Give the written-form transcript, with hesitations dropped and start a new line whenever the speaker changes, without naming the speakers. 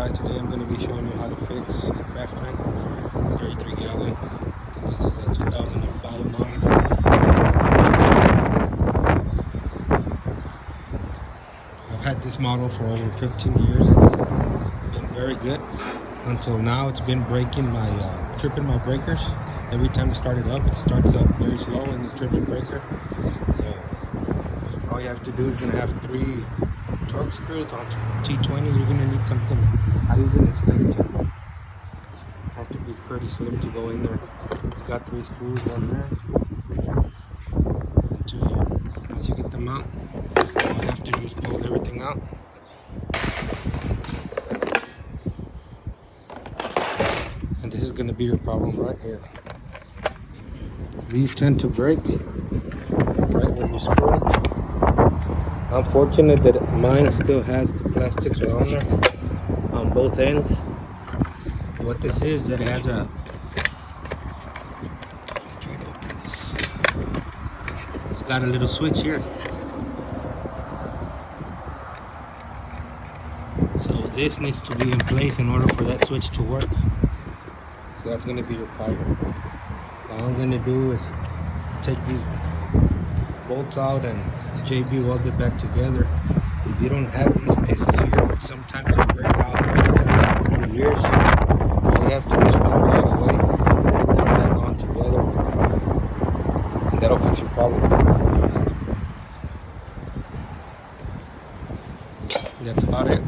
guys, today I'm going to be showing you how to fix a Craftsman 33 gallon. This is a 2005 model. I've had this model for over 15 years. It's been very good until now. It's been breaking my, tripping my breakers. Every time I start it up, it starts up very slow and it trips the breaker. So all you have to do is going to have 3 torque screws on T20. You're going to need something. I use an extension. It has to be pretty slim to go in there. It's got 3 screws, one there and 2 here. Once you get them out, all you have to do is pull everything out. And this is going to be your problem right here. These tend to break right when you screw them. I'm fortunate that mine still has the plastics around there on both ends. What this is that it has a, try to open this. It's got a little switch here. So this needs to be in place in order for that switch to work. So that's going to be your problem. All I'm going to do is take these bolts out and JB weld it back together. If you don't have these pieces here, which sometimes they break out through the years, all you have to do is pull them out of the way, put them back on together, and that'll fix your problem. That's about it.